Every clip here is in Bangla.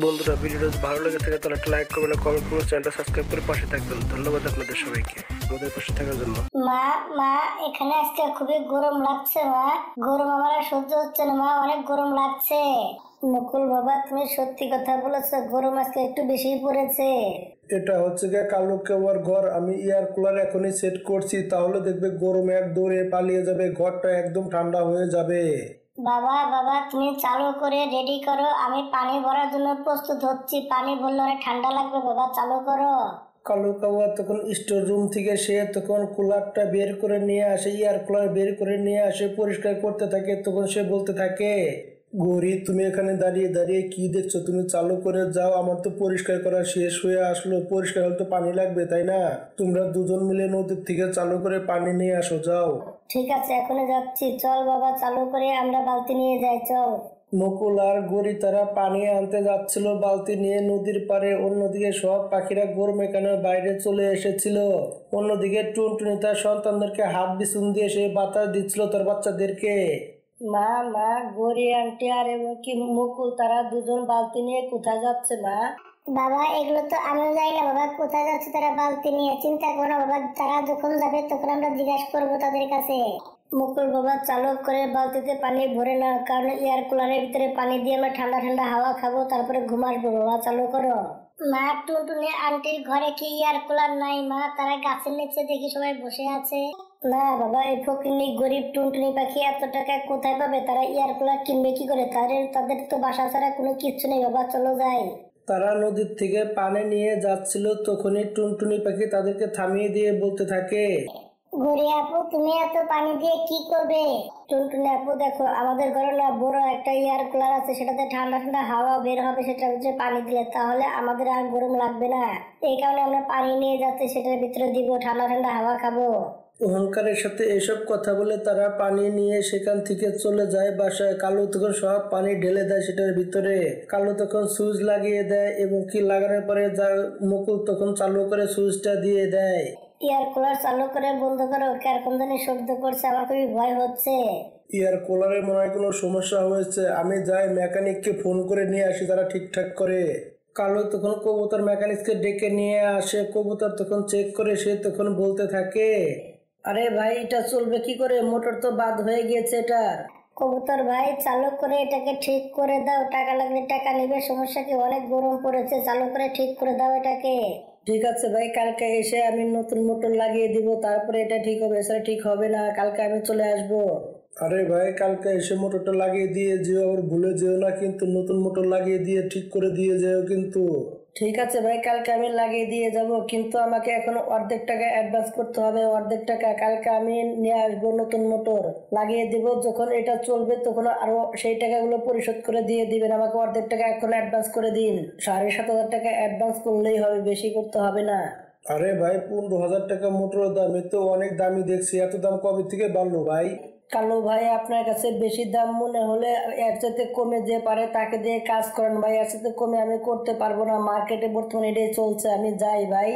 বন্ধুরা, ভিডিওটা যদি ভালো লেগে থাকে তাহলে একটা লাইক করবেন, কমেন্ট করবেন, চ্যানেলটা সাবস্ক্রাইব করে পাশে থাকবেন। ধন্যবাদ আপনাদের সবাইকে আমাদের পাশে থাকার জন্য। মা মা এখানে আজকে খুবই গরম লাগছে মা। গরম আমার আর সহ্য হচ্ছে না মা, অনেক গরম লাগছে। মুকুল বাবা, তুমি সত্যি কথা বলেছো, গরম আজকে একটু বেশি পড়েছে। এটা হচ্ছে গিয়ে কালো কেওয়ার ঘর। আমি এয়ার কুলার এখনই সেট করছি, তাহলে দেখবে গরমে এক দৌড়ে পালিয়ে যাবে, ঘরটা একদম ঠান্ডা হয়ে যাবে। বাবা বাবা, তুমি চালু করে রেডি করো, আমি পানি ভরার জন্য প্রস্তুত হচ্ছি। পানি ভরলে অনেক ঠান্ডা লাগবে বাবা, চালু করো। কালো কাওয়া তখন স্টোর রুম থেকে সে তখন কুলারটা বের করে নিয়ে আসে, এয়ার কুলার বের করে নিয়ে আসে, পরিষ্কার করতে থাকে। তখন সে বলতে থাকে, গৌরী তুমি এখানে দাঁড়িয়ে দাঁড়িয়ে কি দেখছো? তুমি চালু করে যাও, আমার তো পরিষ্কার করা শেষ হয়ে আসলো। পরিষ্কার হলে তো পানি লাগবে, তাই না? তোমরা দুজন মিলে নদীর থেকে চালু করে পানি নিয়ে আসো, যাও। ঠিক আছে, এখনই যাচ্ছি। চল বাবা, চালু করে আমরা বালতি নিয়ে যাই, চল। নকুল আর গড়ি তারা পানি আনতে যাচ্ছিল বালতি নিয়ে নদীর পাড়ে। অন্যদিকে সব পাখিরা গরমেকানের বাইরে চলে এসেছিল। অন্যদিকে টুনটুনি তার সন্তানদেরকে হাত বিছুন দিয়ে সে বাতাস দিচ্ছিল তার বাচ্চাদেরকে। মা মা, গৌরী আন্টি আর এবং কি মুকুল, তারা দুজন বালতি নিয়ে কোথায় যাচ্ছে মা? বাবা, এগুলো তো আমিও জানি না বাবা, কোথায় যাচ্ছে তারা বালতি নিয়ে। চিন্তা করো না বাবা, তারা যখন যাবে তখন আমরা জিজ্ঞাসা করবো তাদের কাছে। মুকুল বাবা, চালু করে বালতিতে পানি ভরে নাও, কারণ এয়ার কুলারের ভিতরে পানি দিয়ে আমরা ঠান্ডা ঠান্ডা হাওয়া খাবো, তারপরে ঘুম আসবো। বাবা চালু করো। মা, টুনটুনি আন্টির ঘরে কি এয়ার কুলার নাই মা? তারা গাছের নিচে দেখি সবাই বসে আছে। না বাবা, এই ফকিন্নি গরিব টুনটুনি পাখি এত টাকা কোথায় পাবে? তারা এয়ার কুলার কিনবে কি করে? তাদের তো বাসা ছাড়া কোনো কিচ্ছু নেই। বাবা চলো যাই। তারা নদীর থেকে পানি নিয়ে যাচ্ছিল, তখনই টুনটুনি পাখি তাদেরকে থামিয়ে দিয়ে বলতে থাকে, গৌরী আপু, তুমি এত পানি দিয়ে কি করবে? টুনটুনি আপু দেখো, আমাদের ঘরে না বড় একটা এয়ার কুলার আছে, সেটাতে ঠান্ডা ঠান্ডা হাওয়া বের হবে, সেটার ভিতরে পানি দিলে তাহলে আমাদের আর গরম লাগবে না। এই কারণে আমরা পানি নিয়ে যাচ্ছি, সেটার ভিতরে দিব, ঠান্ডা ঠান্ডা হাওয়া খাবো। অহংকারের সাথে এসব কথা বলে তারা পানি নিয়ে সেখান থেকে চলে যায় বাসায়। কালু তখন সব পানি ঢেলে দেয় সেটার ভিতরে। কালু তখন সুইচ লাগিয়ে দেয় এবং কি লাগানোর পরে মুকুল তখন চালু করে সুইচটা দিয়ে দেয়। এয়ার কুলার চালু করে বন্ধ করো, কেরকম জানি শব্দ করছে, আমার খুবই ভয় হচ্ছে। এয়ার কুলারে মনে হয় কোনো সমস্যা হয়েছে, আমি যাই মেকানিককে ফোন করে নিয়ে আসি, তারা ঠিকঠাক করে। কালু তখন কবুতর মেকানিককে ডেকে নিয়ে আসে। কবুতর তখন চেক করে সে তখন বলতে থাকে, আরে ভাই, এটা চলবে কি করে? মোটর তো বাদ হয়ে গিয়েছে এটা। কবুতর ভাই, চালু করে এটাকে ঠিক করে দাও, টাকা লাগলে টাকা নিবে, সমস্যা কি? অনেক গরম পড়েছে, চালু করে ঠিক করে দাও এটাকে। ঠিক আছে ভাই, কালকে এসে আমি নতুন মোটর লাগিয়ে দিব, তারপরে এটা ঠিক হবে, এছাড়া ঠিক হবে না। কালকে আমি চলে আসবো। আরে ভাই, কালকে এসে মোটরটা লাগিয়ে দিয়ে যেও, আবার ভুলে যেও না কিন্তু। নতুন মোটর লাগিয়ে দিয়ে ঠিক করে দিয়ে যেও কিন্তু। ঠিক আছে ভাই, কালকে আমি লাগিয়ে দিয়ে যাব, কিন্তু আমাকে এখন অর্ধেক টাকা অ্যাডভান্স করতে হবে। অর্ধেক টাকা কালকে আমি নিয়ে আসবো, নতুন মোটর লাগিয়ে দিব। যখন এটা চলবে তখন আরো সেই টাকাগুলো পরিশোধ করে দিয়ে দিবেন। আমাকে অর্ধেক টাকা এখন অ্যাডভান্স করে দিন। 7,500 টাকা অ্যাডভান্স করলেই হবে, বেশি করতে হবে না। আরে ভাই, 15,000 টাকা মোটর দাম, এ তো অনেক দামি দেখছি। এত দাম কবে থেকে বাড়লো ভাই? কালু ভাই, আপনার কাছে বেশি দাম মনে হলে এর সাথে কমে যে পারে তাকে দিয়ে কাজ করেন ভাই। এর সাথে কমে আমি করতে পারবো না, মার্কেটে বর্তমানে এটাই চলছে। আমি যাই ভাই।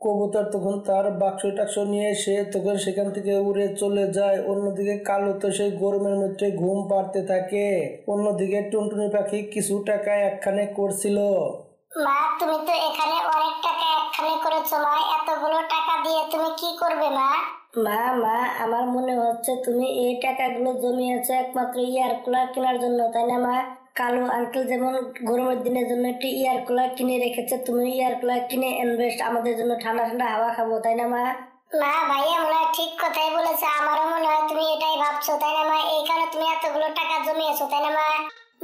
কবুতর তখন তার বাক্স টাক্স নিয়ে সে তখন সেখান থেকে উড়ে চলে যায়। অন্যদিকে কালু তো সেই গরমের মধ্যে ঘুম পাড়তে থাকে। অন্যদিকে টুনটুনি পাখি কিছু টাকা একখানে করছিল। মা, তুমি তো এখানে অনেক টাকা একখানে করেছো মা, এতগুলো টাকা দিয়ে তুমি কি করবে মা? মা মা, আমার মনে হচ্ছে তুমি এই টাকাগুলো জমিয়েছো একমাত্র এয়ার কুলার কেনার জন্য, তাই না মা? কালু আঙ্কেল যেমন গরমের দিনের জন্য একটি এয়ার কুলার কিনে রেখেছে, তুমি এয়ার কুলার কিনে ইনভেস্ট আমাদের জন্য ঠান্ডা ঠান্ডা হাওয়া খাবো, তাই না মা? মা, ভাইয়া মনে হয় ঠিক কথাই বলেছে, আমারও মনে হয় তুমি এটাই ভাবছো, তাই না মা? এই কারণে তুমি এতগুলো টাকা জমিয়েছো, তাই না মা?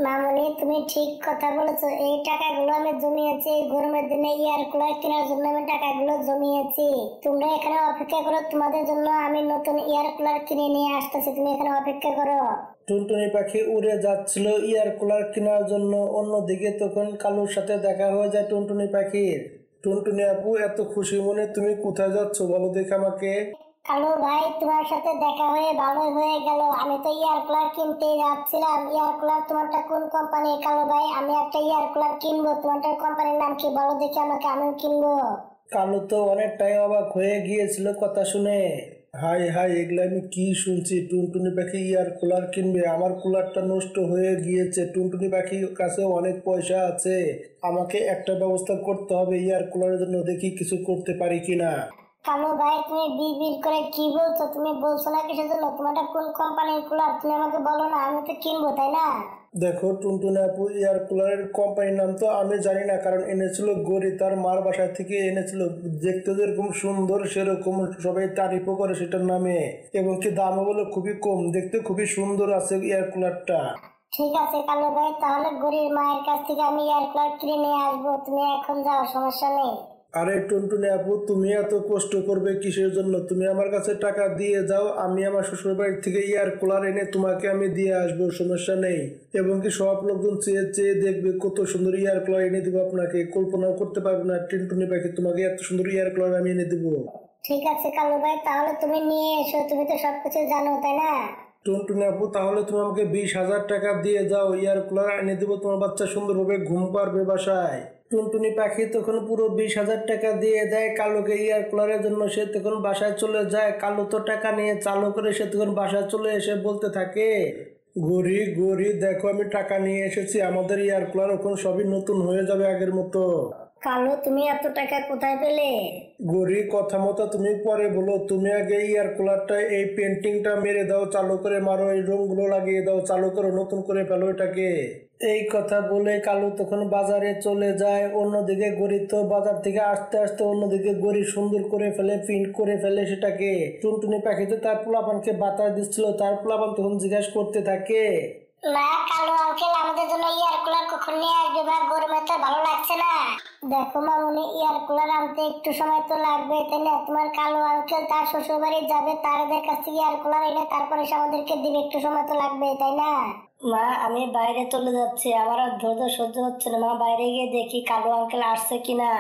মামনি, তুমি ঠিক কথা বলেছো, এই টাকাগুলো আমি জমিয়েছি এই গরমের দিনে এয়ার কুলার কেনার জন্য। আমি টাকাগুলো জমিয়েছি। তোমরা এখানে অপেক্ষা করো, তোমাদের জন্য আমি নতুন এয়ার কুলার কিনে নিয়ে আসতেছি, তুমি এখানে অপেক্ষা করো। টুনটুনি পাখি উড়ে যাচ্ছিল এয়ার কুলার কেনার জন্য। অন্যদিকে তখন কালুর সাথে দেখা হয়ে যায় টুনটুনি পাখির। টুনটুনি আপু, এত খুশি মনে তুমি কোথায় যাচ্ছ বলো দেখে আমাকে? কালু ভাই, তোমার সাথে দেখা হয়ে ভালো হয়ে গেল। আমি তো এয়ার কুলার কিনতে যাচ্ছিলাম। এয়ার কুলার তোমারটা কোন কোম্পানি? কালু ভাই, আমি একটা এয়ার কুলার কিনবো, তোমারটা কোম্পানির নাম কি বলো দেখি আমাকে, আমিও কিনবো। কালু তো অনেকটাই অবাক হয়ে গিয়েছিল কথা শুনে। হাই হাই, এগুলো আমি কি শুনছি? টুনটুনি পাখি ইয়ার কুলার কিনবে? আমার কুলারটা নষ্ট হয়ে গিয়েছে। টুনটুনি পাখির কাছে অনেক পয়সা আছে, আমাকে একটা ব্যবস্থা করতে হবে ইয়ার কুলারের জন্য। দেখি কিছু করতে পারি কিনা। কালু ভাই তুমি বিড় করে কি বলছো? তুমি বলছো না কিসের জন্য? তোমারটা কোন কোম্পানির কুলার তুমি আমাকে বলো না, আমি তো কিনবো তাই না? দেখো টুনটুনি আপু, এয়ার কুলারের কোম্পানির নাম তো আমি জানি না, কারণ এনেছিল গরি, তার মার বাসা থেকে এনেছিল। দেখতে যেরকম সুন্দর সেরকম সবাই তারিফও করে সেটার নামে, এবং কি দামও বলে খুবই কম। দেখতে খুবই সুন্দর আছে এয়ার কুলারটা। ঠিক আছে কালু ভাই, তাহলে গরির মায়ের কাছ থেকে আমি এয়ার কুলার কিনে নিয়ে আসবো, তুমি এখন যাও, সমস্যা নেই। আরে টুনটুনি আপু, তুমি এত কষ্ট করবে কিসের জন্য? তুমি আমার কাছে টাকা দিয়ে যাও, আমি আমার শ্বশুর বাড়ি থেকে এয়ার কুলার এনে তোমাকে আমি দিয়ে আসবো, সমস্যা নেই। এবং কি সব লোকজন চেয়ে চেয়ে দেখবে কত সুন্দর এয়ার কুলার এনে দেবো আপনাকে, কল্পনাও করতে পারবে না টুনটুনি পাখি, তোমাকে এত সুন্দর এয়ার কুলার আমি এনে দেবো। ঠিক আছে কালু ভাই, তাহলে তুমি নিয়ে এসো, তুমি তো সবকিছু জানো তাই না? টুনটুনি আপু, তাহলে তুমি আমাকে 20,000 টাকা দিয়ে যাও, এয়ার কুলার এনে দেবো, তোমার বাচ্চা সুন্দরভাবে ঘুম পারবে বাসায়। টুনটুনি পাখি তখন পুরো 20,000 টাকা দিয়ে দেয় কালুকে এয়ার কুলারের জন্য। সে তখন বাসায় চলে যায়। কালু তো টাকা নিয়ে চালু করে সে তখন বাসায় চলে এসে বলতে থাকে, গরি গরি দেখো, আমি টাকা নিয়ে এসেছি, আমাদের এয়ার কুলার এখন সবই নতুন হয়ে যাবে আগের মতো। কালু তুমি এত টাকা কোথায় পেলে? গরি কথা মতো তুমি পরে বলো, তুমি আগে এয়ার কুলারটা এই পেন্টিংটা মেরে দাও, চালু করে মারো, এই রংগুলো লাগিয়ে দাও, চালু করো, নতুন করে ফেলো এটাকে। এই কথা বলে কালু তখন বাজারে চলে যায়। অন্যদিকে গরি তো বাজার থেকে আসতে আসতে অন্যদিকে গরি সুন্দর করে ফেলে, প্রিন্ট করে ফেলে সেটাকে। টুনটুনি পাখিতে তার পোলাপানকে বাতাস দিচ্ছিল, তার পোলাপান তখন জিজ্ঞাসা করতে থাকে, না কালু আঙ্কেল আমাদের জন্য ইয়ার কুলার কখন নিয়ে আসবে? বা গরমে তো ভালো লাগছে না। দেখো মামুনি, ইয়ার কুলার আনতে একটু সময় তো লাগবে তাই না? তোমার কালু আঙ্কেল তার শ্বশুর বাড়ি যাবে, তাদের কাছ থেকে ইয়ার কুলার এনে তারপরে সে আমাদেরকে দিবে, একটু সময় তো লাগবে তাই না? মা আমি বাইরে চলে যাচ্ছি, আমার আর ধৈর্য সহ্য হচ্ছে না। মা বাইরে গিয়ে দেখি কালু আঙ্কেল আসছে কিনা।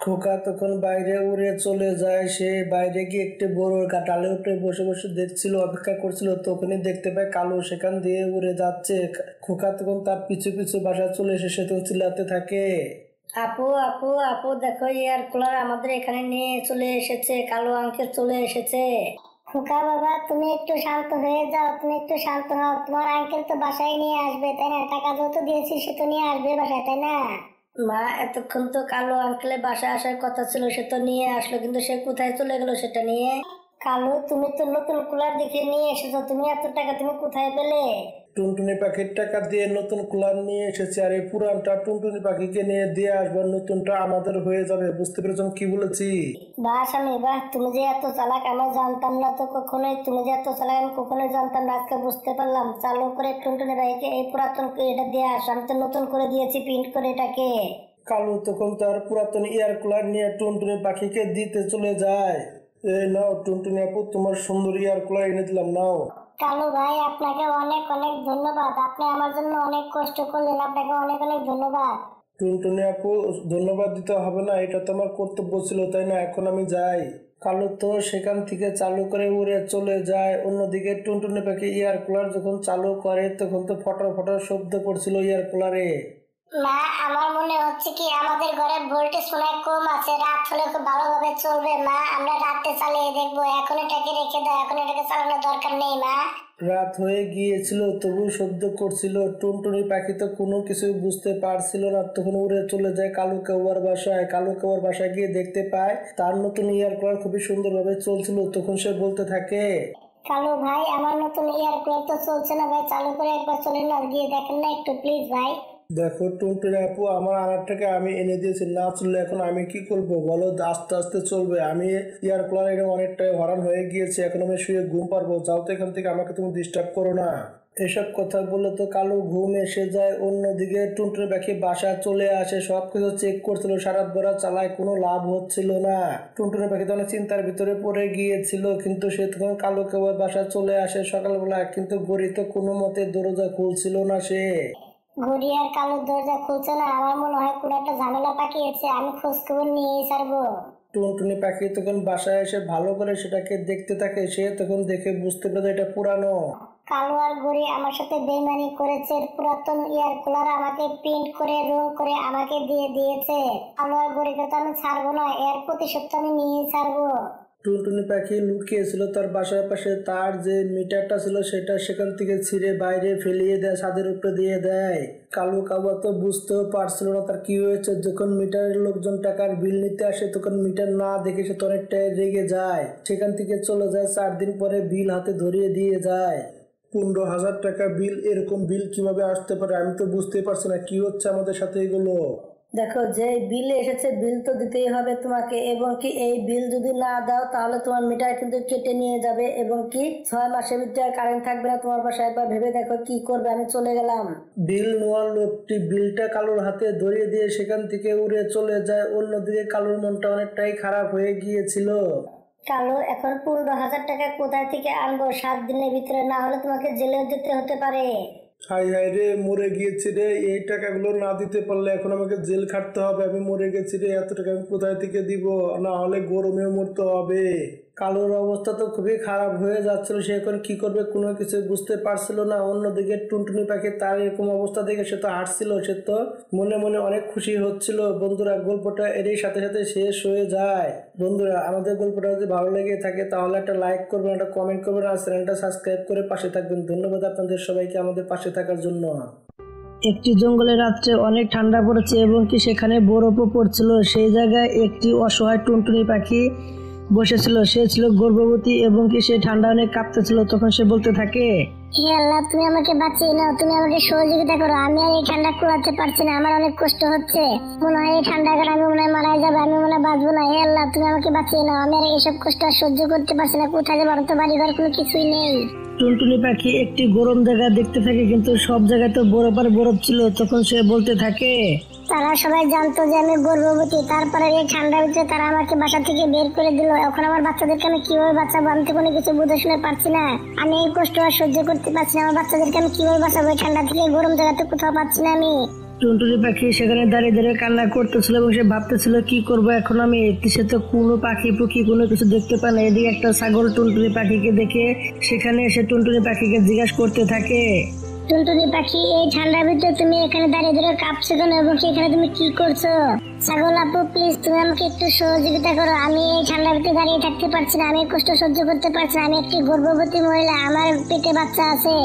খোকা তখন বাইরে উড়ে চলে যায়। সে বাইরে গিয়ে একটি বড় ডালে উপরে বসে বসে দেখছিল, অপেক্ষা করছিল। তখনই দেখতে পায় কালু সেখান দিয়ে উড়ে যাচ্ছে। খোকা তখন তার পিছু পিছু বাসায় চলে এসে সে তখন চিল্লাতে থাকে, আপু আপু আপু দেখো, এয়ার কুলার আমাদের এখানে নিয়ে চলে এসেছে, কালু আঙ্কেল চলে এসেছে। খোকা বাবা তুমি একটু শান্ত হয়ে যাও, তুমি একটু শান্ত হও। তোমার আঙ্কেল তো বাসায় নিয়ে আসবে তাই না? টাকা যত দিয়েছি সে তো নিয়ে আসবে বাসায় তাই না? মা এতক্ষণ তো কালু আঙ্কেলের বাসায় আসার কথা ছিল, সে তো নিয়ে আসলো, কিন্তু সে কোথায় চলে গেল সেটা নিয়ে? কালু তুমি তো নতুন কুলার দেখে নিয়ে এসেছো, তুমি এত টাকা তুমি কোথায় পেলে? টুনটুনি পাখির টাকা দিয়ে নতুন কুলার নিয়ে এসেছে, আর এই পুরানটা টুনটুনি পাখিকে নিয়ে দিয়ে আসবো, নতুনটা আমাদের হয়ে যাবে। বুঝতে পেরেছ কি বলেছি? বাহ স্বামী বাহ, তুমি যে এত চালাক আমি জানতাম না তো কখনোই। তুমি যে এত চালাক আমি কখনোই জানতাম না, আজকে বুঝতে পারলাম। চালু করে টুনটুনি ভাইকে এই পুরাতন এটা দিয়ে আস, আমি তো নতুন করে দিয়েছি প্রিন্ট করে এটাকে। কালু তখন তার পুরাতন এয়ার কুলার নিয়ে টুনটুনি পাখিকে দিতে চলে যায়। এই নাও টুনটুনি আপু, তোমার সুন্দর এয়ার কুলার এনে দিলাম, নাও। কালু ভাই আপনাকে অনেক অনেক ধন্যবাদ, আপনি আমার জন্য অনেক কষ্ট করলেন, আপনাকে অনেক অনেক ধন্যবাদ। টুনটুনি আপু, ধন্যবাদ দিতে হবে না, এটা তো আমার কর্তব্য ছিল তাই না? এখন আমি যাই। কালু তো সেখান থেকে চালু করে উড়ে চলে যায়। অন্যদিকে টুনটুনি পাখি এয়ার কুলার যখন চালু করে তখন তো ফটার ফটার শব্দ করছিল এয়ার কুলারে। মা আমার মনে হচ্ছে কি আমাদের ঘরে ভোল্টেজ মনে হয় কম আছে, রাত হলে খুব ভালোভাবে চলবে। মা আমরা রাতে চালিয়ে দেখবো, এখন এটাকে রেখে দাও, এখন এটাকে চালানোর দরকার নেই মা। রাত হয়ে গিয়েছিল তবু শব্দ করছিল। টুনটুনি পাখি তো কোনো কিছু বুঝতে পারছিল না। তখন উড়ে চলে যায় কালু কাউয়ার বাসায়। কালু কাউয়ার বাসায় গিয়ে দেখতে পায় তার নতুন এয়ার কুলার খুবই সুন্দরভাবে চলছিল। তখন সে বলতে থাকে, কালু ভাই আমার নতুন এয়ার কুলার তো চলছে না ভাই, চালু করে একবার চলে না, গিয়ে দেখেন না একটু প্লিজ ভাই। দেখো টুনটুনি আপু, আমার আনারটাকে আমি এনে দিয়েছি, না চললে এখন আমি কি করব বলো? আস্তে আস্তে চলবে। আমি এয়ার কুলার এনে অনেকটাই হরান হয়ে গিয়েছি, এখন আমি শুয়ে ঘুম পারবো। যাও তো এখান থেকে, আমাকে তুমি ডিস্টার্ব করো না। এসব কথা বলে তো কালু ঘুম এসে যায়। অন্যদিকে টুনটুনি পাখি বাসায় চলে আসে, সবকিছু চেক করছিল, সারা বেড়া চালায়, কোনো লাভ হচ্ছিল না। টুনটুনি পাখি তো অনেক চিন্তার ভিতরে পড়ে গিয়েছিল, কিন্তু সে তখন কালু কাউয়ার বাসায় চলে আসে সকালবেলা। কিন্তু গড়ি তো কোনো মতে দরজা খুলছিল না। সে ঘড়ি আর কালুর দরজা খুলছে না, আমার মনে হয় কোনো একটা ঝামেলা পাকিয়েছে, আমি খোঁজ খবর নিয়েই ছাড়বো। টুনটুনি পাখি তখন বাসায় এসে ভালো করে সেটাকে দেখতে থাকে। সে তখন দেখে বুঝতে পারে এটা পুরানো। কালু আর ঘড়ি আমার সাথে বেইমানি করেছে, পুরাতন এয়ার কুলার আমাকে প্রিন্ট করে রং করে আমাকে দিয়ে দিয়েছে। কালু আর ঘড়িকে তো আমি ছাড়বো না, এর প্রতিশোধ তো আমি নিয়েই ছাড়বো। টুনটুনি পাখি লুকিয়েছিল তার বাসার পাশে, তার যে মিটারটা ছিল সেটা সেখান থেকে ছিঁড়ে বাইরে ফেলিয়ে দেয়, ছাদের উপরে দিয়ে দেয়। কালু কাবা তো বুঝতেও পারছিল না তার কি হয়েছে। যখন মিটারের লোকজন টাকার বিল নিতে আসে তখন মিটার না দেখে সে তো অনেকটাই রেগে যায়, সেখান থেকে চলে যায়। 4 দিন পরে বিল হাতে ধরিয়ে দিয়ে যায়। 15,000 টাকা বিল, এরকম বিল কিভাবে আসতে পারে আমি তো বুঝতেই পারছি না কি হচ্ছে আমাদের সাথে এগুলো। দেখো, যে বিল এসেছে বিল তো দিতেই হবে তোমাকে, এবং কি এই বিল যদি না দাও তাহলে তোমার মিটার কিন্তু কেটে নিয়ে যাবে, এবং কি 6 মাসের ভিতরে কারেন্ট থাকবে না তোমার বাসায়। একবার ভেবে দেখো কি করবে। আমি চলে গেলাম। বিল নেওয়ার লোকটি বিলটা কালুর হাতে ধরিয়ে দিয়ে সেখান থেকে উড়ে চলে যায়। অন্যদিকে কালুর মনটা অনেকটাই খারাপ হয়ে গিয়েছিল। কালু, এখন 15,000 টাকা কোথায় থেকে আনবো? 7 দিনের ভিতরে না হলে তোমাকে জেলে যেতে হতে পারে। হাই হাই রে, মরে গিয়েছি রে। এই টাকাগুলো না দিতে পারলে এখন আমাকে জেল খাটতে হবে। আমি মরে গেছি রে, এত টাকা আমি কোথায় থেকে দিব? না হলে গরমে মরতে হবে। কালুর অবস্থা তো খুবই খারাপ হয়ে যাচ্ছিল, সে এখন কি করবে কোনো কিছু বুঝতে পারছিল না। অন্যদিকে টুনটুনি পাখি তার এরকম অবস্থা দেখে সে তো হাঁটছিল, সে তো মনে মনে অনেক খুশি হচ্ছিল। বন্ধুরা, গল্পটা এরই সাথে সাথে শেষ হয়ে যায়। বন্ধুরা, আমাদের গল্পটা যদি ভালো লেগে থাকে তাহলে একটা লাইক করবেন, একটা কমেন্ট করবেন, আর চ্যানেলটা সাবস্ক্রাইব করে পাশে থাকবেন। ধন্যবাদ আপনাদের সবাইকে আমাদের পাশে থাকার জন্য। একটি জঙ্গলের রাত্রে অনেক ঠান্ডা পড়েছে এবং কি সেখানে বরফও পড়ছিল। সেই জায়গায় একটি অসহায় টুনটুনি পাখি বসেছিল। সে ছিল গর্ভবতী এবং কি সে ঠান্ডা অনেক কাঁপতেছিল। তখন সে বলতে থাকে, হে আল্লাহ, তুমি আমাকে বাঁচিয়ে নাও, তুমি আমাকে সহযোগিতা করো। আমি আর এই ঠান্ডা কুলাতে পারছি না, আমার অনেক কষ্ট হচ্ছে। মনে হয় এই ঠান্ডা কারণে আমি মনে হয় মারা যাবো, আমি মনে হয় বাঁচবো না। হে আল্লাহ, তুমি আমাকে বাঁচিয়ে নাও, আমি আর এইসব কষ্ট আর সহ্য করতে পারছি না। কোথায় যাবো? তো বাড়ি ঘর কোনো কিছুই নেই। টুনটুনি পাখি একটি গরম জায়গা দেখতে থাকে, কিন্তু সব জায়গায় তো বরফ আর বরফ ছিল। তখন সে বলতে থাকে, তারা সবাই জানতো যে আমি গর্ভবতী, তারপরে এই ঠান্ডার ভিতরে তারা আমাকে বাসা থেকে বের করে দিল। এখন আমার বাচ্চাদেরকে আমি কিভাবে বাঁচাবো? আমি তো কোনো কিছু বুঝে শুনে পারছি না। আমি এই কষ্ট আর সহ্য করতে পারছি না। আমার বাচ্চাদেরকে আমি কিভাবে বাঁচাবো? এই ঠান্ডা থেকে গরম জায়গাতে কোথাও পাচ্ছি না আমি। টুনটুনি পাখি সেখানে দাঁড়িয়ে দাঁড়িয়ে কান্না করতেছিল এবং সে ভাবতেছিল কি করবো এখন আমি। সে তো কোনো পাখি পুখি কোনো কিছু দেখতে পায় না। এদিকে একটা ছাগল টুনটুনি পাখিকে দেখে সেখানে এসে টুনটুনি পাখিকে জিজ্ঞাসা করতে থাকে, টুনটুনি পাখি, এই ঠান্ডার ভিতরে তুমি এখানে দাঁড়িয়ে দাঁড়িয়ে কাঁপছো কেন, এবং এখানে তুমি কি করছো? ছাগল আপু, প্লিজ তুমি আমাকে একটু সহযোগিতা করো। আমি এই ঠান্ডার ভিতরে দাঁড়িয়ে থাকতে পারছি না, আমি কষ্ট সহ্য করতে পারছি না। আমি একটি গর্ভবতী মহিলা, আমার পেটে বাচ্চা আছে।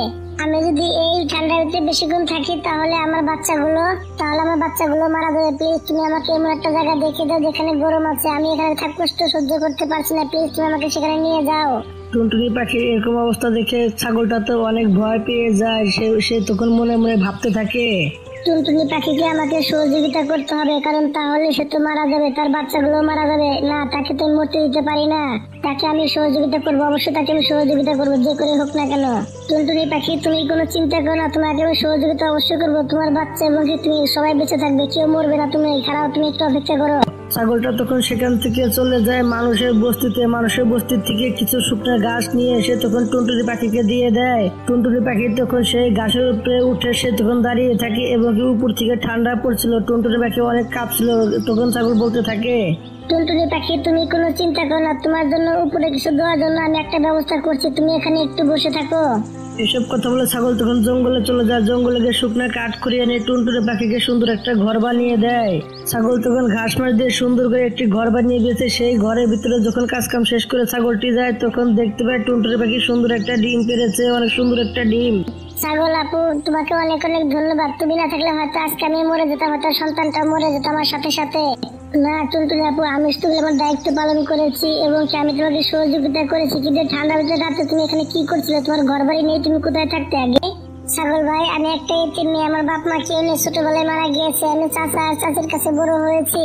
আমি যদি এই ঠান্ডার ভিতরে বেশিক্ষণ থাকি তাহলে আমার বাচ্চাগুলো মারা যাবে। প্লিজ তুমি আমাকে এমন একটা জায়গা দেখে দাও যেখানে গরম আছে। আমি এখানে কষ্ট সহ্য করতে পারছি না, প্লিজ তুমি আমাকে সেখানে নিয়ে যাও। টুনটুনি পাখির এরকম অবস্থা দেখে ছাগলটা তো অনেক ভয় পেয়ে যায়। সে তখন মনে মনে ভাবতে থাকে, টুনটুনি পাখিকে আমাকে সহযোগিতা করতে হবে, কারণ তাহলে সে তো মারা যাবে, তার বাচ্চাগুলো মারা যাবে। না, তাকে তো মরতে দিতে পারি না। তাকে আমি সহযোগিতা করবো, অবশ্যই তাকে আমি সহযোগিতা করবো, যে করে হোক না কেন। টুনটুনি পাখি, তুমি কোনো চিন্তা করো না, তোমাকে আমি সহযোগিতা অবশ্যই করবো। তোমার বাচ্চা এবং তুমি সবাই বেঁচে থাকবে, কেউ মরবে না। তুমি খারাপ, তুমি একটু অপেক্ষা করো। ছাগলটা তখন সেখান থেকে চলে যায় মানুষের বস্তিতে। মানুষের বস্তি থেকে কিছু শুকনো ঘাস নিয়ে এসে তখন টুনটুনি পাখিকে দিয়ে দেয়। টুনটুনি পাখি তখন সেই ঘাসের উপরে উঠে সে তখন দাঁড়িয়ে থাকে এবং উপর থেকে ঠান্ডা পড়ছিল। টুনটুনি পাখি অনেক কাঁপছিল। তখন ছাগল বলতে থাকে, টুনটুনি পাখি, তুমি কোনো চিন্তা করো না, তোমার জন্য উপরে কিছু দেওয়ার জন্য আমি একটা ব্যবস্থা করছি, তুমি এখানে একটু বসে থাকো। এসব কথা বলে ছাগল তখন জঙ্গলে চলে যায়। জঙ্গলে গিয়ে শুকনো কাঠ করিয়ে এনে টুনটুনি পাখিকে সুন্দর একটা ঘর বানিয়ে দেয়। ছাগল তখন ঘাস মাছ দিয়ে সুন্দর করে একটি ঘর বানিয়ে দিয়েছে। সেই ঘরের ভিতরে যখন কাজ কাম শেষ করে ছাগলটি যায় তখন দেখতে পায় টুনটুনি পাখি সুন্দর একটা ডিম পেড়েছে, অনেক সুন্দর একটা ডিম। ছাগল আপু, তোমাকে অনেক অনেক ধন্যবাদ। তুমি না থাকলে হয়তো আজকে আমি মরে যেতাম, হয়তো সন্তানটা মরে যেত আমার সাথে সাথে। না টুনটুনি আপু, আমি শুধু আমার দায়িত্ব পালন করেছি এবং আমি তোমাকে সহযোগিতা করেছি। কিন্তু ঠান্ডা ভিতরে রাতে তুমি এখানে কি করছিলে? তোমার ঘর বাড়ি নেই, তুমি কোথায় থাকতে আগে? ছাগল ভাই, আমি একটা এতিম মেয়ে, আমার বাপ মা কেউ নেই, ছোটবেলায় মারা গিয়েছে। আমি চাচা আর চাচির কাছে বড় হয়েছি।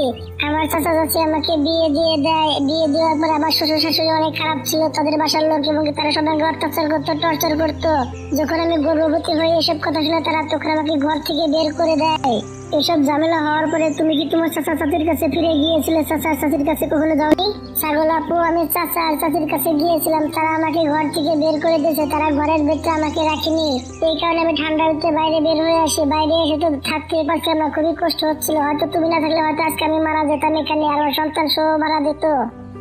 আমার চাচা চাচি আমাকে বিয়ে দিয়ে দেয়। বিয়ে দেওয়ার পরে আমার শ্বশুর শাশুড়ি অনেক খারাপ ছিল, তাদের বাসার লোক, এবং তারা সবাই অত্যাচার করতো, টর্চার করতো। যখন আমি গর্ভবতী হয়ে এসব কথা শুনে তারা তখন আমাকে ঘর থেকে বের করে দেয়। এসব ঝামেলা হওয়ার পরে তুমি কি তোমার চাচা চাচির কাছে ফিরে গিয়েছিলে? চাচা চাচির কাছে কখনো যাওনি? ছাগল আপু, আমি চাচা আর চাচির কাছে গিয়েছিলাম, তারা আমাকে ঘর থেকে বের করে দিয়েছে। তারা ঘরের ভিতরে আমাকে রাখিনি, এই কারণে আমি ঠান্ডার ভিতরে বাইরে বের হয়ে আসি। বাইরে এসে তো থাকতে পারছি না, খুবই কষ্ট হচ্ছিল। হয়তো তুমি না থাকলে হয়তো আজকে আমি মারা যেতাম এখানে, আর আমার সন্তান সহ মারা যেত।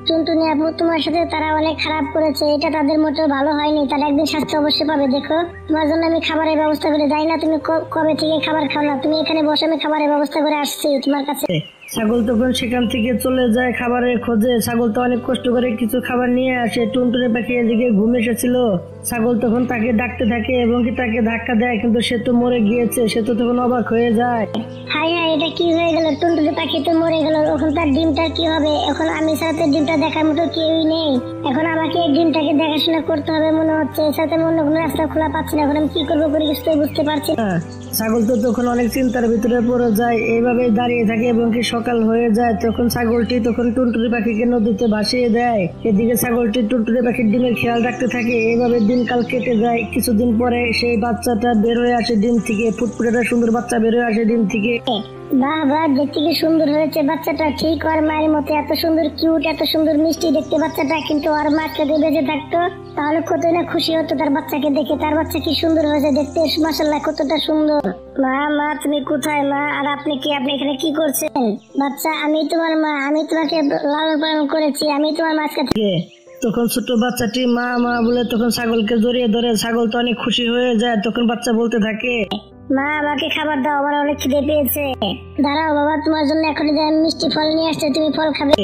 টুনটুনি আপু, তোমার সাথে তারা অনেক খারাপ করেছে, এটা তাদের মোটেও ভালো হয়নি। তারা একদিন শাস্তি অবশ্যই পাবে। দেখো, তোমার জন্য আমি খাবারের ব্যবস্থা করে যাই না, তুমি কবে থেকে খাবার খাও না, তুমি এখানে বসে, আমি খাবারের ব্যবস্থা করে আসছি তোমার কাছে। ছাগল তখন সেখান থেকে চলে যায় খাবারের খোঁজে। ছাগল তো অনেক কষ্ট করে কিছু খাবার নিয়ে আসে। টুনটুনি পাখি এদিকে ঘুম এসেছিল। ছাগল তখন তাকে ডাকতে থাকে এবং কি তাকে ধাক্কা দেয়, কিন্তু সে তো মরে গিয়েছে। সে তো তখন অবাক হয়ে যায়। হাই হাই, এটা কি হয়ে গেল? টুনটুনি পাখি তো মরে গেল, এখন তার ডিমটা কি হবে? এখন আমি ছাড়া তো ডিমটা দেখার মতো কেউই নেই। এখন আমাকে এই ডিমটাকে দেখাশোনা করতে হবে মনে হচ্ছে। এর সাথে অন্য কোনো রাস্তা খোলা পাচ্ছি না। এখন আমি কি করবো করে কিছুই বুঝতে পারছি না। ছাগল তো তখন অনেক চিন্তার ভিতরে পড়ে যায়। এইভাবে দাঁড়িয়ে থাকে এবং কি সকাল হয়ে যায়। তখন ছাগলটি তখন টুনটুনি পাখিকে নদীতে ভাসিয়ে দেয়। এদিকে ছাগলটি টুনটুনি পাখির ডিমের খেয়াল রাখতে থাকে। এইভাবে দিনকাল কেটে যায়। কিছুদিন পরে সেই বাচ্চাটা বের হয়ে আসে ডিম থেকে। ফুটফুটে সুন্দর বাচ্চা বের হয়ে আসে ডিম থেকে। বাহ বাহ, দেখতে কি সুন্দর হয়েছে বাচ্চাটা। ঠিক ওর মায়ের মতো এত সুন্দর কিউট, এত সুন্দর মিষ্টি দেখতে বাচ্চাটা। কিন্তু ওর মা যদি বেঁচে থাকতো তাহলে কতই না খুশি হতো তার বাচ্চাকে দেখে। তার বাচ্চা কি সুন্দর হয়েছে দেখতে, মাশাআল্লাহ কতটা সুন্দর। মা মা তুমি কোথায় মা? আর আপনি এখানে কি করছেন? বাচ্চা, আমি তোমার মা, আমি তোমাকে লালন পালন করেছি, আমি তোমার মাঝখানে থেকে। তখন ছোট বাচ্চাটি মা মা বলে তখন ছাগলকে জড়িয়ে ধরে। ছাগল তো অনেক খুশি হয়ে যায়। তখন বাচ্চা বলতে থাকে, মা আমাকে খাবার দাও, আমার অনেক খিদে পেয়েছে। দাঁড়াও বাবা, তোমার জন্য এখন যে আমি মিষ্টি ফল নিয়ে আসছে, তুমি ফল খাবে।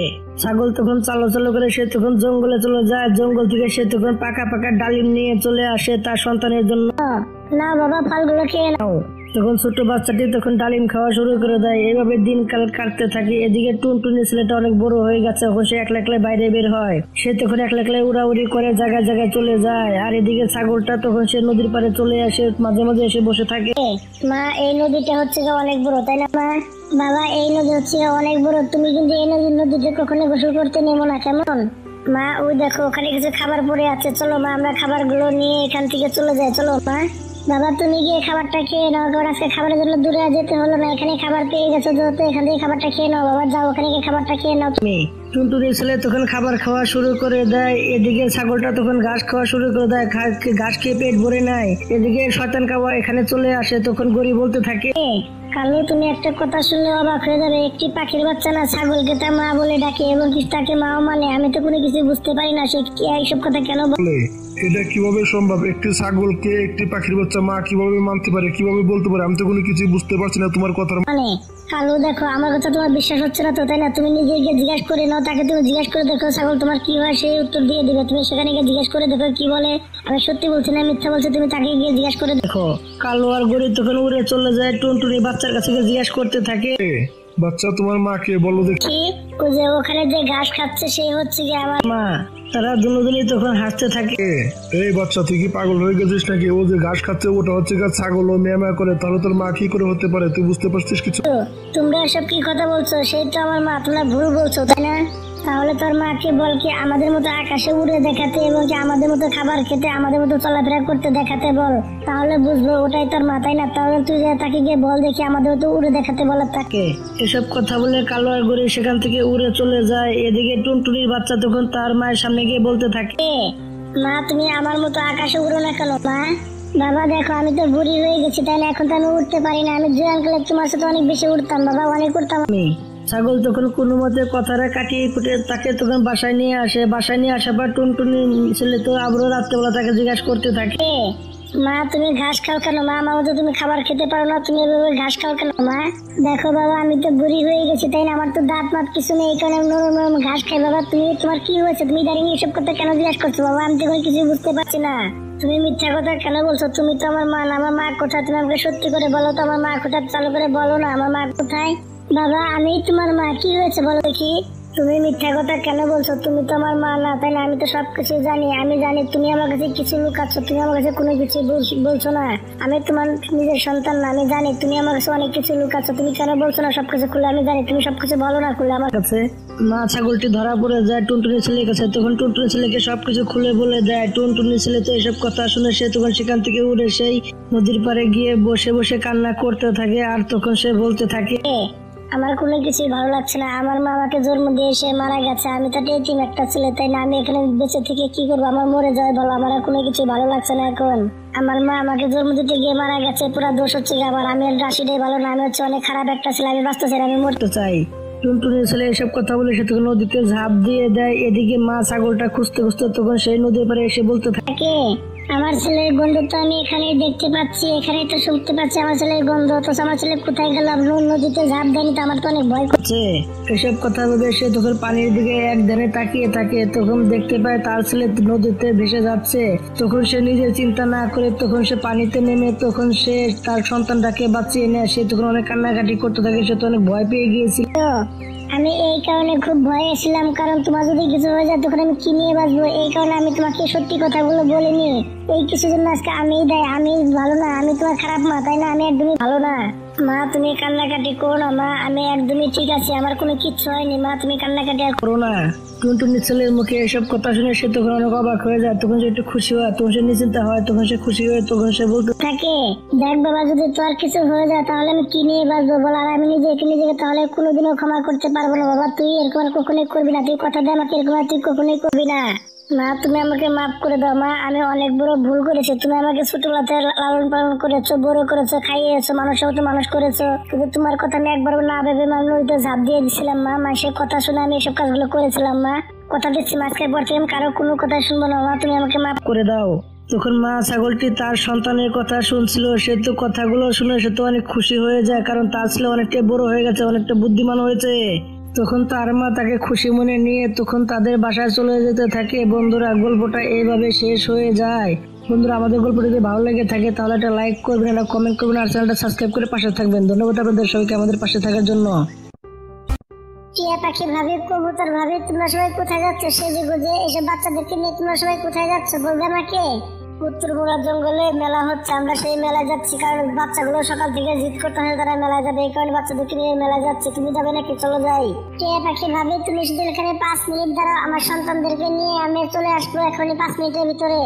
ছাগল তখন চালো করে সে তখন জঙ্গলে চলে যায়। জঙ্গল থেকে সে তখন পাকা পাকা ডালিম নিয়ে চলে আসে তার সন্তানের জন্য। না বাবা, ফলগুলো খেয়ে নাও। তখন ছোট বাচ্চাটি তখন ডালিম খাওয়া শুরু করে দেয়। এইভাবে দিনকাল কাটতে থাকে। এদিকে টুনটুনি ছেলেটা অনেক বড় হয়ে গেছে। এখন সে একলা একলা বাইরে বের হয়। সে তখন একলা একলা উড়াউড়ি করে জায়গায় জায়গায় চলে যায়। আর এদিকে ছাগলটা তখন সে নদীর পাড়ে চলে আসে, মাঝে মাঝে এসে বসে থাকে। মা, এই নদীটা হচ্ছে অনেক বড়, তাই না মা? বাবা, এই নদী হচ্ছে অনেক বড়। তুমি কিন্তু এই নদীতে কখনো গোসল করতে নেবো না, কেমন? মা, ওই দেখো ওখানে কিছু খাবার পড়ে আছে। চলো মা, আমরা খাবারগুলো নিয়ে এখান থেকে চলে যাই। চলো মা। বাবা, তুমি গিয়ে খাবারটা খেয়ে নাও, কারণ আজকে খাবারের জন্য দূরে যেতে হলো না। এখানে খাবার পেয়ে গেছো যেহেতু, এখান থেকে খাবারটা খেয়ে নাও। বাবা যাও, ওখানে গিয়ে খাবারটা খেয়ে নাও তুমি। টুনটুনি ছেলে তখন খাবার খাওয়া শুরু করে দেয়। এদিকে ছাগলটা তখন ঘাস খাওয়া শুরু করে দেয়। ঘাস খেয়ে পেট ভরে নেয়। এদিকে শয়তান কাওয়া এখানে চলে আসে। তখন গরি বলতে থাকে, কালু, তুমি একটা কথা শুনলে অবাক হয়ে যাবে। একটি পাখির বাচ্চা না ছাগলকে তার মা বলে ডাকে এবং তাকে মাও মানে। আমি তো কোনো কিছু বুঝতে পারি না, সে এইসব কথা কেন বলে। এটা কিভাবে সম্ভব? একটি ছাগলকে একটি পাখির বাচ্চা মা কিভাবে মানতে পারে, কিভাবে বলতে পারে? আমি তো কোনো কিছু বুঝতে পারছি না তোমার কথা। মানে কালু, দেখো আমার কথা তোমার বিশ্বাস হচ্ছে না তো, তাই না? তুমি নিজে গিয়ে জিজ্ঞাসা করে নাও, তাকে তুমি জিজ্ঞাসা করে দেখো ছাগল তোমার কি হয়, সেই উত্তর দিয়ে দিবে। তুমি সেখানে গিয়ে জিজ্ঞাসা করে দেখো কি বলে। আমি সত্যি বলছি না মিথ্যা বলছি, তুমি তাকে গিয়ে জিজ্ঞাসা করে দেখো। কালো আর গরি তখন উড়ে চলে যায়। টুনটুনি বাচ্চার কাছে জিজ্ঞাসা করতে থাকে, বাচ্চা তোমার মাকে বলো দেখি। কি? ওই যে ওখানে যে ঘাস খাচ্ছে সেই হচ্ছে কি আমার মা। তারা দুজনেই তখন হাসতে থাকে। এই বাচ্চা, তুই কি পাগল হয়ে গেছিস নাকি? ও যে ঘাস খাচ্ছে ওটা হচ্ছে ছাগল, ও মেয়া করে, তাহলে তোর মা কি করে হতে পারে? তুই বুঝতে পারছিস কিছু? তোমরা এসব কি কথা বলছো? সেই তো আমার মা, তোমরা ভুল বলছো, তাই না? তাহলে তোর মাকে বল কি আমাদের মতো আকাশে উড়ে দেখাতে এবং কি আমাদের মতো খাবার খেতে, আমাদের মতো চলাফেরা করতে দেখাতে বল, তাহলে বুঝবো ওটাই তোর মা, তাই না? তাহলে তুই যে তাকে গিয়ে বল দেখি আমাদের মতো উড়ে দেখাতে বল তাকে। এসব কথা বলে কালো আর গরি সেখান থেকে উড়ে চলে যায়। এদিকে টুনটুনির বাচ্চা তখন তার মায়ের সামনে গিয়ে বলতে থাকে, মা, তুমি আমার মতো আকাশে উড়ো না কেন মা? বাবা দেখো, আমি তো বুড়ি হয়ে গেছি, তাই না? এখন তো আমি উঠতে পারি না। আমি জোয়ান কালে তোমার সাথে অনেক বেশি উঠতাম বাবা, অনেক উঠতাম আমি। ছাগল তখন কোনো মতে কথাটা কাটিয়ে কুটে তাকে তখন বাসায় নিয়ে আসে। বাসায় নিয়ে আসার পর টুনটুনি ছেলে তো আবারও রাত্রেবেলা তাকে জিজ্ঞাসা করতে থাকে, মা তুমি ঘাস খাও কেন মা? আমার মতো তুমি খাবার খেতে পারো না, তুমি এভাবে ঘাস খাও কেন মা? দেখো বাবা, আমি তো বুড়ি হয়ে গেছি, তাই না? আমার তো দাঁত মাত কিছু নেই, এই কারণে নরম নরম ঘাস খাই। বাবা তুমি, তোমার কি হয়েছে? তুমি দাঁড়িয়ে এসব কথা কেন জিজ্ঞাসা করছো বাবা? আমি তো এখন কিছু বুঝতে পারছি না। তুমি মিথ্যা কথা কেন বলছো? তুমি তো আমার মা না। আমার মা কোথায়? তুমি আমাকে সত্যি করে বলো তো, আমার মা কোথায়? চালু করে বলো না, আমার মা কোথায়? বাবা আমি তোমার মা। কি হয়েছে বলো দেখি? তুমি মিথ্যা কথা কেন বলছো? তুমি তো আমার মা না, তাই না? আমি তো সবকিছু জানি। আমি জানি তুমি আমার কাছে কিছু লুকাচ্ছ, তুমি আমার কাছে কোনো কিছু বলছো না। আমি তোমার নিজের সন্তান না, আমি জানি তুমি আমার কাছে অনেক কিছু লুকাচ্ছ। তুমি কেন বলছো না সবকিছু খুলে? আমি জানি তুমি সবকিছু বলো না খুলে আমার কাছে। মা ছাগলটি ধরা পড়ে যায় টুনটুনি ছেলের কাছে। তখন টুনটুনি ছেলেকে সবকিছু খুলে বলে দেয়। টুনটুনি ছেলে তো এসব কথা শুনে সে তখন সেখান থেকে উড়ে সেই নদীর পাড়ে গিয়ে বসে বসে কান্না করতে থাকে। আর তখন সে বলতে থাকে, আমার কোনো কিছুই ভালো লাগছে না। আমার মা আমাকে জন্ম দিয়ে সে মারা গেছে। আমি তো এতিম একটা ছেলে, তাই না? আমি এখানে বেঁচে থেকে কি করবো? আমার মরে যায় ভালো। আমার আর কোনো কিছু ভালো লাগছে না এখন। আমার মা আমাকে জন্ম দিতে গিয়ে মারা গেছে, পুরা দোষ হচ্ছে আবার। আমি রাশিটাই ভালো না, আমি হচ্ছে অনেক খারাপ একটা ছেলে। আমি বাঁচতে চাই, আমি মরতে চাই। টুনটুনি ছেলে এসব কথা বলে সে তখন নদীতে ঝাঁপ দিয়ে দেয়। এদিকে মা ছাগলটা খুঁজতে খুঁজতে তখন সেই নদীর পাড়ে এসে বলতে থাকে, আমার ছেলের গন্ধ তো আমি এখানেই দেখতে পাচ্ছি, এখানেই তো শুনতে পাচ্ছি আমার ছেলের গন্ধ। তো আমার ছেলে কোথায় গেল? নদীতে ঝাঁপ দেয়নি তো? আমার তো অনেক ভয় করছে। এসব কথা ভেবে সে তখন পানির দিকে এক ধ্যানে তাকিয়ে থাকে। তখন দেখতে পায় তার ছেলে নদীতে ভেসে যাচ্ছে। তখন সে নিজের চিন্তা না করে তখন সে পানিতে নেমে তখন সে তার সন্তানটাকে বাঁচিয়ে নেয়। সে তখন অনেক কান্নাকাটি করতে থাকে, সে তো অনেক ভয় পেয়ে গিয়েছিল। আমি এই কারণে খুব ভয়ে ছিলাম, কারণ তোমার যদি কিছু হয়ে যায় তখন আমি কি নিয়ে বাঁচবো। এই কারণে আমি তোমাকে সত্যি কথাগুলো বলিনি। এই কিছু জন্য আজকে আমি ভালো না, আমি তোমার খারাপ মা, তাই না? আমি একদমই ভালো না। মা তুমি কান্নাকাটি করো না মা, আমি একদমই ঠিক আছি, আমার কোনো কিচ্ছু হয়নি মা, তুমি কান্নাকাটি আর করো না। টুনটুনির ছেলের মুখে এসব কথা শুনে সে তখন অনেক অবাক হয়ে যায়। তখন সে একটু খুশি হয়, তখন সে নিশ্চিন্ত হয়, তখন সে খুশি হয়ে তখন সে বলতে থাকে, দেখ বাবা যদি তোর কিছু হয়ে যায় তাহলে আমি কি নিয়ে বাঁচবো বল? আর আমি নিজেকে তাহলে কোনোদিনও ক্ষমা করতে পারবো না বাবা। তুই এরকম আর কখনোই করবি না, তুই কথা দে আমাকে, এরকম আর তুই কখনোই করবি না। মা তুমি আমাকে মাফ করে দাও মা, আমি অনেক বড় ভুল করেছি। তুমি আমাকে ছোটবেলাতে লালন পালন করেছো, বড় করেছো, খাইয়েছো, মানুষের মতো মানুষ করেছো, কিন্তু তোমার কথা আমি একবার না ভেবে আমি নদীতে ঝাঁপ দিয়ে দিয়েছিলাম মা। মানুষের কথা শুনে আমি এসব কাজগুলো করেছিলাম মা। কথা দিচ্ছি আজকের পর থেকে আমি কারো কোনো কথা শুনবো না মা, তুমি আমাকে মাফ করে দাও। তখন মা ছাগলটি তার সন্তানের কথা শুনছিল। সে তো কথাগুলো শুনে সে তো অনেক খুশি হয়ে যায়, কারণ তার ছেলে অনেকটা বড় হয়ে গেছে, অনেকটা বুদ্ধিমান হয়েছে। তখন তার মা তাকে খুশি মনে নিয়ে তখন তাদের বাসায় চলে যেতে থাকে। বন্ধুরা গল্পটা এইভাবে শেষ হয়ে যায়। বন্ধুরা আমাদের গল্পটি যদি ভালো লেগে থাকে তাহলে একটা লাইক করবেন, একটা কমেন্ট করবেন, আর চ্যানেলটা সাবস্ক্রাইব করে পাশে থাকবেন। ধন্যবাদ আপনাদের সবাইকে আমাদের পাশে থাকার জন্য। টিয়া পাখি ভাবি, কবুতর ভাবি, তোমরা সবাই কোথায় যাচ্ছ? সেজে গুজে এসব বাচ্চাদেরকে নিয়ে তোমরা সবাই কোথায় যাচ্ছ বলবে আমাকে? উত্তরবঙ্গ জঙ্গলে মেলা হচ্ছে, আমরা সেই মেলায় যাচ্ছি, কারণ বাচ্চাগুলো সকাল থেকে জিদ করতে হয় তারা মেলায় যাবে, এই কারণে বাচ্চাদেরকে নিয়ে মেলায় যাচ্ছি। তুমি যাবে নাকি? চলো যাই। টিয়া পাখি ভাবি তুমি শুধু এখানে 5 মিনিট দাঁড়াও, আমার সন্তানদেরকে নিয়ে আমি চলে আসবো এখনই 5 মিনিটের ভিতরে।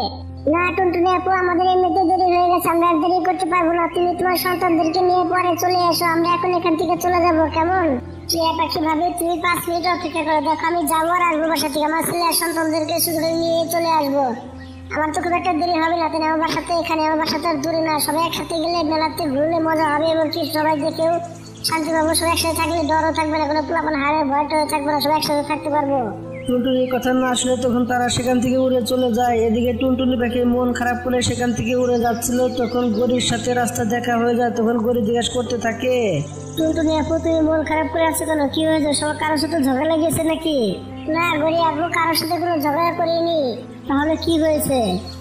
না টুনটুনি আপু, আমাদের এমনিতে দেরি হয়ে গেছে, আমরা আর দেরি করতে পারবো না। তুমি তোমার সন্তানদেরকে নিয়ে পরে চলে এসো, আমরা এখন এখান থেকে চলে যাবো, কেমন? টিয়া পাখি ভাবি তুমি 5 মিনিট অপেক্ষা করে দেখো, আমি যাবো আর আসবো বাসা থেকে। আমার ছেলে আর সন্তানদেরকে শুধু নিয়ে চলে আসবো। আমার তো খুব একটা দেরি হবে না, আমার বাসাতে এখানে, আমার বাসাতে আর দূরে না। সবাই একসাথে গেলে মেলাতে ঘুরলে মজা হবে, এবং কি সবাই দেখেও শান্তি পাবো। সবাই একসাথে থাকলে ডরও থাকবে না, কোনো পোলাপান হারে ভয়টা থাকবে না, সবাই একসাথে থাকতে পারবো। টুনটুনির কথা না শুনে তখন তারা সেখান থেকে উড়ে চলে যায়। এদিকে টুনটুনি পাখি মন খারাপ করে সেখান থেকে উড়ে যাচ্ছিল। তখন গরির সাথে রাস্তা দেখা হয়ে যায়। তখন গরি জিজ্ঞাসা করতে থাকে, টুনটুনি আপু তুমি মন খারাপ করে আছো কেন? কি হয়েছে? সবার কারোর সাথে ঝগড়া লেগেছে নাকি? না গরি আপু, কারোর সাথে কোনো ঝগড়া করিনি। তাহলে কি হয়েছে?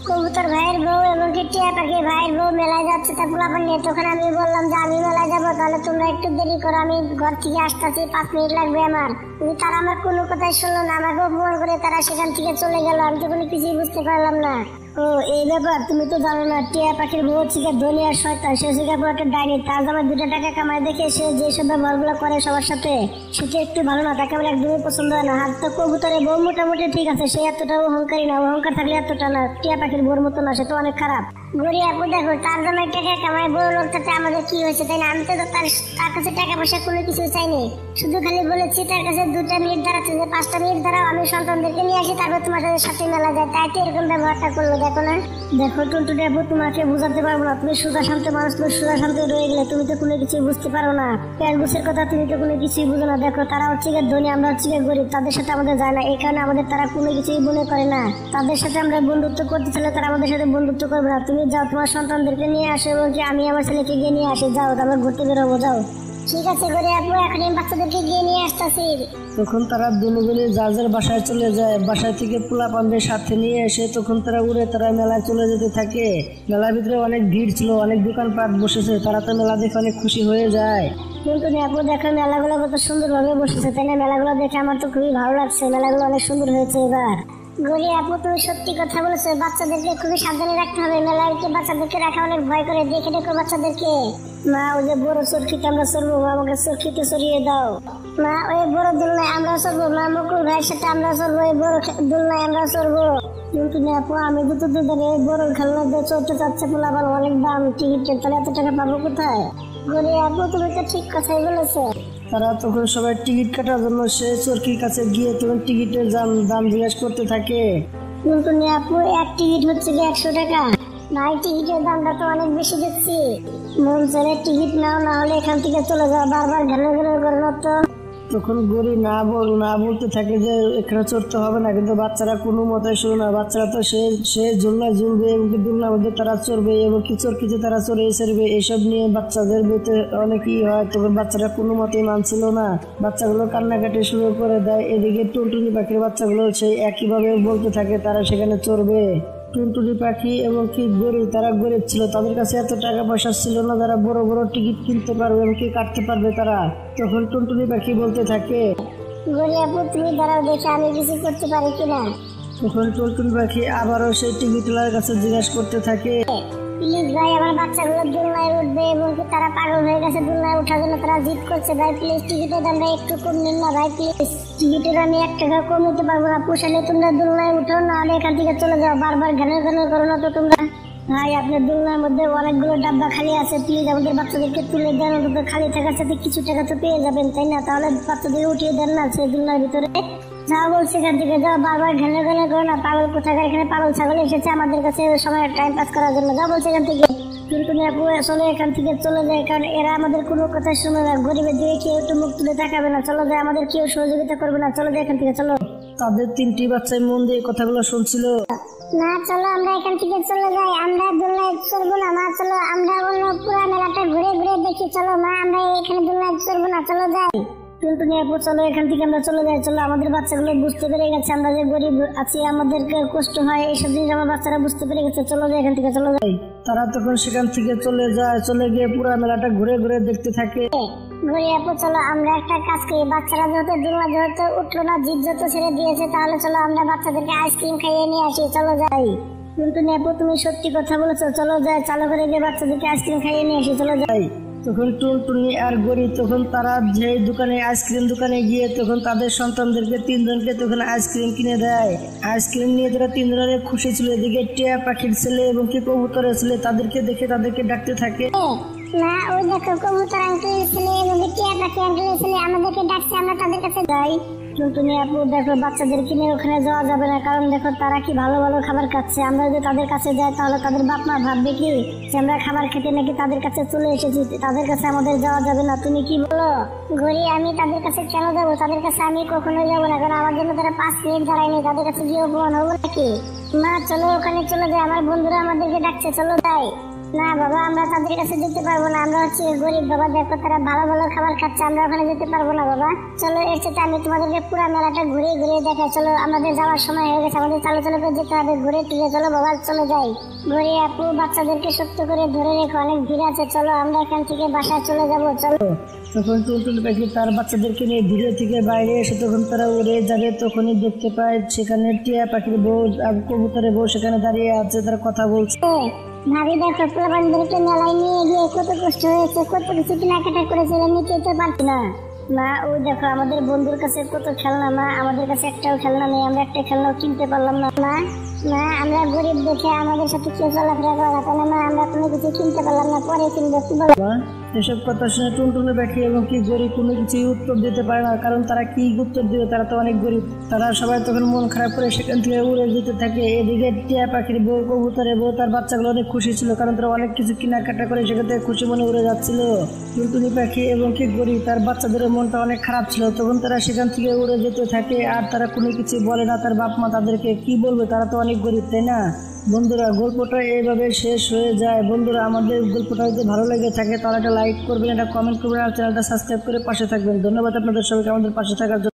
কবুতর ভাইয়ের বউ এবং কি টিয়া পাখি ভাইয়ের বউ মেলায় যাচ্ছে তার পোলাপান নিয়ে। তখন আমি বললাম যে আমি মেলায় যাবো, তাহলে তোমরা একটু দেরি করো, আমি ঘর থেকে আসতেছি, 5 মিনিট লাগবে আমার। কিন্তু তারা আমার কোনো কথাই শুনলো না, আমাকে অপমান করে তারা সেখান থেকে চলে গেল। আমি তো কোনো কিছুই বুঝতে পারলাম না। ও এই ব্যাপার, তুমি তো জানো না টিয়া পাখির বউ থেকে ধনী আর শয়তান, সে থেকে একটা ডাইনি। তার জামাই 2 টাকা কামায় দেখে সে যেসব ব্যবহারগুলো করে সবার সাথে, সেটা একটু ভালো না, তাকে আমার একদমই পছন্দ হয় না। হাত তো কবুতরের বউ মোটামুটি ঠিক আছে, সে এতটা অহংকারী না, অহংকার থাকলে এতটা না। টিয়া পাখির বউর মতো না, সে তো অনেক খারাপ। গড়ি আপু দেখো, তার জামাই টাকা কামায়, বড় লোক, তাতে আমাদের কি হয়েছে তাই না? আমি তো তার কাছে টাকা পয়সা কোনো কিছু চাইনি, শুধু খালি বলেছি তার কাছে 2টা মিনিট দাঁড়াতে, যে 5টা মিনিট দাঁড়াও, আমি সন্তানদেরকে নিয়ে আসি, তারপর তোমার সাথে মেলা যায়। তাই তো এরকম ব্যবহারটা করলো, দেখো না? দেখো টুনটুনি আপু, তোমাকে বোঝাতে পারবো না, তুমি সুজা শান্ত মানুষ, তুমি সুজা শান্ত রয়ে গেলে তুমি তো কোনো কিছুই বুঝতে পারো না। প্যারগুসের কথা তুমি তো কোনো কিছুই বুঝো না। দেখো তারা হচ্ছে ধনী, আমরা হচ্ছে গরিব, তাদের সাথে আমাদের যায় না, এই কারণে আমাদের তারা কোনো কিছুই মনে করে না। তাদের সাথে আমরা বন্ধুত্ব করতে চাইলে তারা আমাদের সাথে বন্ধুত্ব করবে না। তুমি যাও, তোমার সন্তানদেরকে নিয়ে আসো, এবং কি আমি আমার ছেলেকে গিয়ে নিয়ে আসি। যাও, তারপর ঘুরতে বেরোবো, যাও। ঠিক আছে গরি আপু, এখন আমি বাচ্চাদেরকে গিয়ে নিয়ে আসতেছি। তখন তারা দুজনে যার বাসায় চলে যায়। বাসায় থেকে পোলাপানদের সাথে নিয়ে এসে তখন তারা উড়ে তারা মেলায় চলে যেতে থাকে। মেলার ভিতরে অনেক ভিড় ছিল, অনেক দোকানপাট বসেছে, তারা তো মেলা দেখে অনেক খুশি হয়ে যায়। টুনটুনি আপু দেখো, মেলাগুলো কত সুন্দর ভাবে বসেছে, তাই না? মেলাগুলো দেখে আমার তো খুবই ভালো লাগছে, মেলাগুলো অনেক সুন্দর হয়েছে এবার। গরি আপু তুমি সত্যি কথা বলেছো, বাচ্চাদেরকে খুবই সাবধানে রাখতে হবে। মেলায় বাচ্চাদেরকে রাখা অনেক ভয় করে, দেখে দেখো বাচ্চাদেরকে। মা ওই যে বড় চরকিতে আমরা চড়বো, আমাকে চরকিতে সরিয়ে দাও। মা ওই বড় দোলনায় আমরা চড়বো, মা মুকুল ভাইয়ের সাথে আমরা চড়বো, ওই বড় দোলনায় আমরা চড়বো। টুনটুনি আপু আমি দুটো দুধে বড় খেলনা দিয়ে চড়তে চাচ্ছে, পোলাপান অনেক দাম টিকিটের, তাহলে এত টাকা পাবো কোথায়? গরি আপু তুমি তো ঠিক কথাই বলেছো। তারা তখন সবাই টিকিট কাটার জন্য সে চরকির কাছে গিয়ে তখন টিকিটের দাম জিজ্ঞাসা করতে থাকে। টুনটুনি আপু এক টিকিট হচ্ছে 100 টাকা। ভাই টিকিটের দামটা তো অনেক বেশি দেখছি, মন ছেড়ে টিকিট নাও, না হলে এখান থেকে চলে যাও, বারবার ঘেরে ঘেরে করে তো। তখন গরি না বলতে থাকে যে এখানে চড়তে হবে না, কিন্তু বাচ্চারা কোনো মতে শুনে না। বাচ্চারা তো সে ঝুলনায় ঝুলবে এবং দুলনার মধ্যে তারা চড়বে এবং কিছু তারা চড়ে চড়বে, এসব নিয়ে বাচ্চাদের ভিতরে অনেকই হয়। তখন বাচ্চারা কোনো মতেই মানছিল না, বাচ্চাগুলো কান্নাকাটি শুরু করে দেয়। এদিকে টুনটুনি পাখির বাচ্চাগুলো সেই একইভাবে বলতে থাকে তারা সেখানে চড়বে। টুনটুনি পাখি এবং কি গরিব, তারা গরিব ছিল, তাদের কাছে এত টাকা পয়সা ছিল না যারা বড় বড় টিকিট কিনতে পারবে এবং কি কাটতে পারবে তারা। তখন টুনটুনি পাখি বলতে থাকে, গরি আপু তুমি দাঁড়াও দেখে আমি কিছু করতে পারি কিনা। তখন টুনটুনি পাখি আবারও সেই টিকিটওয়ালার কাছে জিজ্ঞাসা করতে থাকে, প্লিজ ভাই আমার বাচ্চাগুলো দুলনায় উঠবে এবং কি তারা পাগল হয়ে গেছে দুলনায় ওঠার জন্য, তারা জিদ করছে ভাই প্লিজ টিকিটের দামটা একটু কম নিন না ভাই প্লিজ, টিকিটের আমি 1 টাকা কম নিতে পারবো না, পোষালে তোমরা দুলনায় উঠো না হলে এখান থেকে চলে যাও, বারবার ঘানের করো না তো তোমরা। ভাই আপনার দুলনার মধ্যে অনেকগুলো ডাব্বা খালি আছে, প্লিজ আমাদের বাচ্চাদেরকে তুলে দেন, অন্তত খালি থাকার সাথে কিছু টাকা তো পেয়ে যাবেন তাই না, তাহলে বাচ্চাদের উঠিয়ে দেন না সেই দুলনার ভিতরে। যাও বলছে এখান থেকে যাও, বারবার ঘেনে করো না, পাগল কোথাকার, এখানে পাগল ছাগল এসেছে আমাদের কাছে সময় টাইম পাস করার জন্য, যাও বলছে এখান থেকে। টুনটুনি আপু আসলে এখান থেকে চলে যায়, কারণ এরা আমাদের কোনো কথা শুনে না, গরিবের দিকে কেউ একটু মুখ তুলে তাকাবে না, চলো যায়, আমাদের কেউ সহযোগিতা করবে না, চলো যায় এখান থেকে চলো। তাদের 3টি বাচ্চাই মন দিয়ে কথাগুলো শুনছিল। না চলো আমরা এখান থেকে চলে যাই, আমরা দোলনায় চড়বো না মা, চলো আমরা অন্য পুরো মেলাটা ঘুরে ঘুরে দেখি, চলো মা আমরা এখানে দোলনায় চড়বো না, চলো যাই। টুনটুনি আপু চলো এখান থেকে আমরা চলে যাই, চলো আমাদের বাচ্চাগুলো বুঝতে পেরে গেছে আমরা যে গরিব আছি, আমাদেরকে কষ্ট হয় এইসব জিনিস আমার বাচ্চারা বুঝতে পেরে গেছে, চলো যাই এখান থেকে চলো যাই। তারা তখন সেখান থেকে চলে যায়, চলে গিয়ে পুরো মেলাটা ঘুরে ঘুরে দেখতে থাকে। গরি আপু চলো আমরা একটা কাজ করি, বাচ্চারা যেহেতু উঠলো না, জিদ যেহেতু ছেড়ে দিয়েছে, তাহলে চলো আমরা বাচ্চাদেরকে আইসক্রিম খাইয়ে নিয়ে আসি, চলো যাই। টুনটুনি আপু তুমি সত্যি কথা বলেছো, চলো যাই, চালু করে গিয়ে বাচ্চাদেরকে আইসক্রিম খাইয়ে নিয়ে আসি, চলো যাই। তখন টুনটুনি আর গরি তখন তারা যে দোকানে আইসক্রিম দোকানে গিয়ে তখন তাদের সন্তানদেরকে 3জনকে তখন আইসক্রিম কিনে দেয়। আইসক্রিম নিয়ে তারা 3জনের খুশি ছিল। এদিকে টিয়া পাখির ছেলে এবং কি কবুতরের ছেলে তাদেরকে দেখে তাদেরকে ডাকতে থাকে, না ওই দেখো কবুতর আঙ্কেলের ছেলে এবং টিয়া পাখি আঙ্কেলের ছেলে আমাদেরকে ডাকছে, আমরা তাদের কাছে যাই। টুনটুনি আপু দেখো বাচ্চাদের কিনে ওখানে যাওয়া যাবে না, কারণ দেখো তারা কি ভালো ভালো খাবার খাচ্ছে, আমরা যদি তাদের কাছে যাই তাহলে তাদের বাপ মা ভাববে কি যে আমরা খাবার খেতে নাকি তাদের কাছে চলে এসেছি, তাদের কাছে আমাদের যাওয়া যাবে না, তুমি কি বলো? গরি আমি তাদের কাছে কেন যাবো, তাদের কাছে আমি কখনোই যাবো না, কারণ আমার জন্য তারা 5 মিনিট দাঁড়ায়নি, তাদের কাছে গিয়ে অপমান হবো নাকি। মা চলো ওখানে চলে যাই, আমার বন্ধুরা আমাদেরকে ডাকছে, চলো যাই। না বাবা আমরা তাদের কাছে যেতে পারবো না, আমরা হচ্ছে গরিব বাবা, দেখো তারা ভালো ভালো খাবার খাচ্ছে, আমরা ওখানে যেতে পারবো না বাবা, চলো এর সাথে আমি তোমাদেরকে পুরো মেলাটা ঘুরে ঘুরে দেখাই, চলো আমাদের যাওয়ার সময় হয়ে গেছে, আমাদের চালো করে যেতে হবে, ঘুরে ফিরে চলো বাবা চলে যাই। গরি আপু বাচ্চাদেরকে শক্ত করে ধরে রেখো, অনেক ভিড় আছে, চলো আমরা এখান থেকে বাসায় চলে যাবো, চলো। তখন টুনটুনি পাখি তার বাচ্চাদেরকে নিয়ে ধীরে থেকে বাইরে এসে তখন তারা উড়ে যাবে, তখনই দেখতে পায় সেখানে টিয়া পাখির বউ আর কবুতরের বউ সেখানে দাঁড়িয়ে আছে, তারা কথা বলছে। ভাবি দেখো পোলাপানদেরকে মেলায় নিয়ে গিয়ে কত কষ্ট হয়েছে, কত কিছু কেনাকাটা করেছিল, নিতে তো পারছি না। না ওই দেখো আমাদের বন্ধুর কাছে কত খেলনা, মা আমাদের কাছে একটাও খেলনা নেই, আমরা একটা খেলনাও কিনতে পারলাম না। মা মা আমরা গরিব দেখে আমাদের সাথে কেউ চলাফেরা করা না, মা আমরা কোনো কিছু কিনতে পারলাম না, পরে কিনবো, কি বলো? এসব কথা শুনে টুনটুনি পাখি এবং কি গরিব কোনো কিছুই উত্তর দিতে পারে না, কারণ তারা কি উত্তর দিবে, তারা তো অনেক গরিব। তারা সবাই তখন মন খারাপ করে সেখান থেকে উড়ে যেতে থাকে। এদিকে টিয়া পাখির বউ কবুতরের বউ তার বাচ্চাগুলো অনেক খুশি ছিল, কারণ তারা অনেক কিছু কেনাকাটা করে সেখান থেকে খুশি মনে উড়ে যাচ্ছিল। টুনটুনি পাখি এবং কি গরিব তার বাচ্চাদের মনটা অনেক খারাপ ছিল, তখন তারা সেখান থেকে উড়ে যেতে থাকে আর তারা কোনো কিছু বলে না, তার বাপ মা তাদেরকে কি বলবে, তারা তো অনেক গরিব তাই না। বন্ধুরা গল্পটা এইভাবে শেষ হয়ে যায়। বন্ধুরা আমাদের গল্পটা যদি ভালো লেগে থাকে তাহলে একটা লাইক করবেন, একটা কমেন্ট করবেন আর চ্যানেলটা সাবস্ক্রাইব করে পাশে থাকবেন। ধন্যবাদ আপনাদের সবাইকে আমাদের পাশে থাকার জন্য।